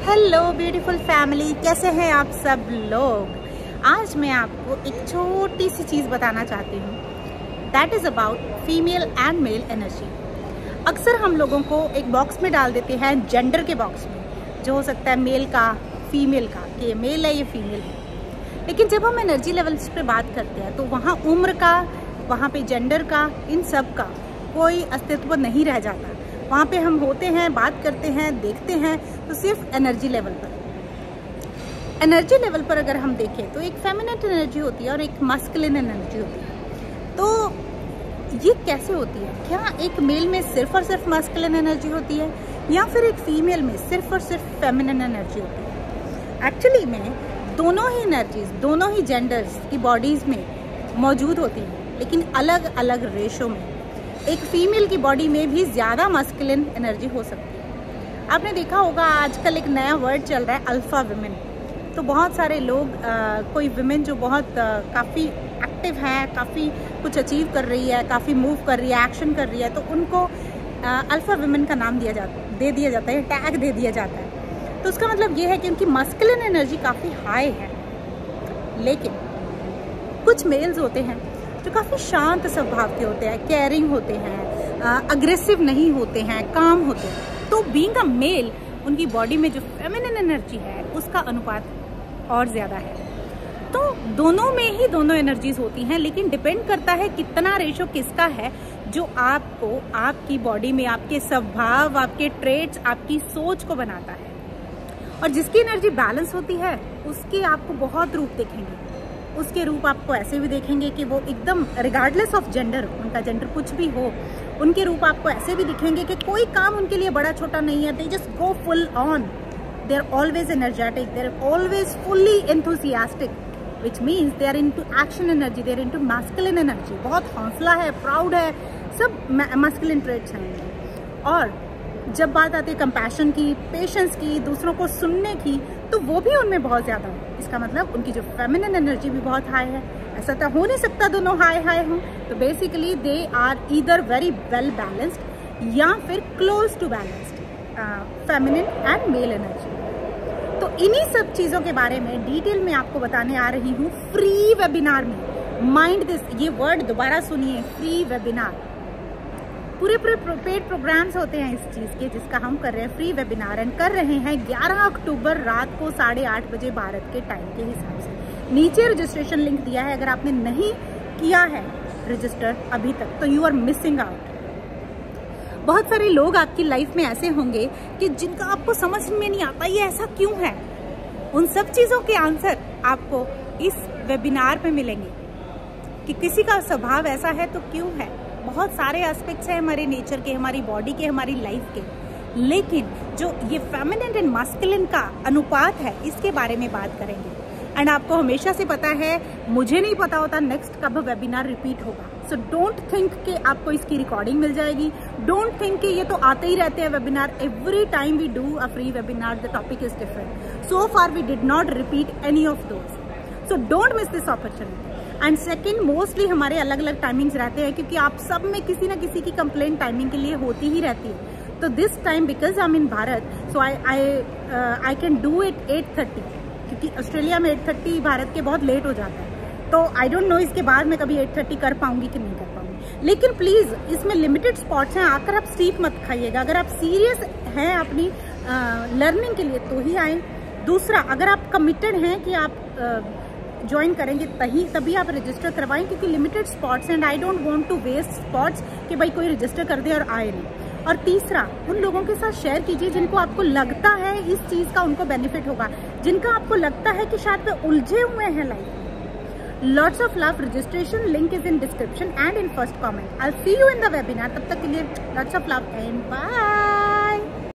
Hello beautiful family, कैसे हैं आप सब लोग। आज मैं आपको एक छोटी सी चीज़ बताना चाहती हूँ, that is about female and male energy. अक्सर हम लोगों को एक बॉक्स में डाल देते हैं, जेंडर के बॉक्स में, जो हो सकता है मेल का, फीमेल का, कि ये मेल है ये फीमेल है। लेकिन जब हम एनर्जी लेवल्स पे बात करते हैं तो वहाँ उम्र का, वहाँ पे जेंडर का, इन सब का कोई अस्तित्व नहीं रह जाता। वहाँ पे हम होते हैं, बात करते हैं, देखते हैं तो सिर्फ एनर्जी लेवल पर। एनर्जी लेवल पर अगर हम देखें तो एक फेमिनिन एनर्जी होती है और एक मस्कुलिन एनर्जी होती है। तो ये कैसे होती है? क्या एक मेल में सिर्फ और सिर्फ मस्कुलिन एनर्जी होती है या फिर एक फीमेल में सिर्फ और सिर्फ फेमिनिन एनर्जी होती है? एक्चुअली में दोनों ही एनर्जीज, दोनों ही जेंडर्स की बॉडीज में मौजूद होती हैं, लेकिन अलग अलग रेशो में। एक फीमेल की बॉडी में भी ज़्यादा मस्कुलिन एनर्जी हो सकती है। आपने देखा होगा आजकल एक नया वर्ड चल रहा है, अल्फा विमेन। तो बहुत सारे लोग कोई विमेन जो बहुत काफ़ी एक्टिव है, काफ़ी कुछ अचीव कर रही है, काफ़ी मूव कर रही है, एक्शन कर रही है, तो उनको अल्फा विमेन का नाम दे दिया जाता है, टैग दे दिया जाता है। तो उसका मतलब ये है कि उनकी मस्कुलिन एनर्जी काफ़ी हाई है। लेकिन कुछ मेल्स होते हैं जो काफ़ी शांत स्वभाव के होते हैं, केयरिंग होते हैं, अग्रेसिव नहीं होते हैं, काम होते हैं। तो बीइंग अ मेल उनकी बॉडी में जो फेमिनिन एनर्जी है उसका अनुपात और ज़्यादा है। तो दोनों में ही दोनों एनर्जीज होती हैं, लेकिन डिपेंड करता है कितना रेशो किसका है, जो आपको आपकी बॉडी में आपके स्वभाव, आपके ट्रेट्स, आपकी सोच को बनाता है। और जिसकी एनर्जी बैलेंस होती है उसके आपको बहुत रूप दिखेंगे। उसके रूप आपको ऐसे भी देखेंगे कि वो एकदम रिगार्डलेस ऑफ जेंडर, उनका जेंडर कुछ भी हो, उनके रूप आपको ऐसे भी दिखेंगे कि कोई काम उनके लिए बड़ा छोटा नहीं है। They just go full on, they are always energetic, they are always fully enthusiastic, which means they are into action energy, they are into masculine energy. बहुत हौसला है, प्राउड है, सब मैस्कुलिन ट्रेट्स हैं। और जब बात आती है कंपैशन की, पेशेंस की, दूसरों को सुनने की, तो वो भी उनमें बहुत ज़्यादा है। इसका मतलब उनकी जो फेमिनिन एनर्जी भी बहुत हाई है। ऐसा तो हो नहीं सकता दोनों हाई हों। तो basically they are either very well balanced या फिर close to balanced, feminine and male energy. तो इन्हीं सब चीज़ों के बारे में डिटेल में आपको बताने आ रही हूँ फ्री वेबिनार में। माइंड दिस, ये वर्ड दोबारा सुनिए, फ्री वेबिनार। पूरे पेड प्रोग्राम्स होते हैं इस चीज़ के, जिसका हम कर रहे हैं फ्री वेबिनार, एंड कर रहे हैं 11 अक्टूबर रात को 8:30 बजे भारत के टाइम के हिसाब से। नीचे रजिस्ट्रेशन लिंक दिया है, अगर आपने नहीं किया है रजिस्टर अभी तक तो यू आर मिसिंग आउट। बहुत सारे लोग आपकी लाइफ में ऐसे होंगे कि जिनका आपको समझ में नहीं आता ये ऐसा क्यों है। उन सब चीज़ों के आंसर आपको इस वेबिनार पे मिलेंगे कि किसी का स्वभाव ऐसा है तो क्यों है। बहुत सारे एस्पेक्ट्स हैं हमारे नेचर के, हमारी बॉडी के, हमारी लाइफ के, लेकिन जो ये फेमिनिन एंड मस्कुलिन का अनुपात है इसके बारे में बात करेंगे। एंड आपको हमेशा से पता है, मुझे नहीं पता होता नेक्स्ट कब वेबिनार रिपीट होगा। सो डोंट थिंक कि आपको इसकी रिकॉर्डिंग मिल जाएगी। डोंट थिंक कि ये तो आते ही रहते हैं webinar. Every time we do a free webinar the topic is different. So far we did not repeat any of those. So don't miss this opportunity. And second, mostly हमारे अलग अलग टाइमिंग्स रहते हैं, क्योंकि आप सब में किसी ना किसी की कंप्लेंट टाइमिंग के लिए होती ही रहती है। तो this time because I am in Bharat, so I can do it 8:30, क्योंकि ऑस्ट्रेलिया में 8:30 भारत के बहुत लेट हो जाता है। तो आई डोंट नो इसके बाद मैं कभी 8:30 कर पाऊंगी कि नहीं कर पाऊंगी। लेकिन प्लीज़ इसमें लिमिटेड स्पॉट्स हैं, आकर आप सीट मत खाइएगा। अगर आप सीरियस हैं अपनी लर्निंग के लिए तो ही आए। दूसरा, अगर आप कमिटेड हैं कि आप ज्वाइन करेंगे तभी आप रजिस्टर करवाएं, क्योंकि limited spots and I don't want to waste spots कि भाई कोई रजिस्टर कर दे और आए नहीं। और तीसरा, उन लोगों के साथ शेयर कीजिए जिनको आपको लगता है इस चीज़ का उनको बेनिफिट होगा, जिनका आपको लगता है कि शायद वे उलझे हुए हैं लाइफ में। Lots of love. Registration link is in description and in first comment. I see you in the webinar. तब तक के लिए lots of love and bye.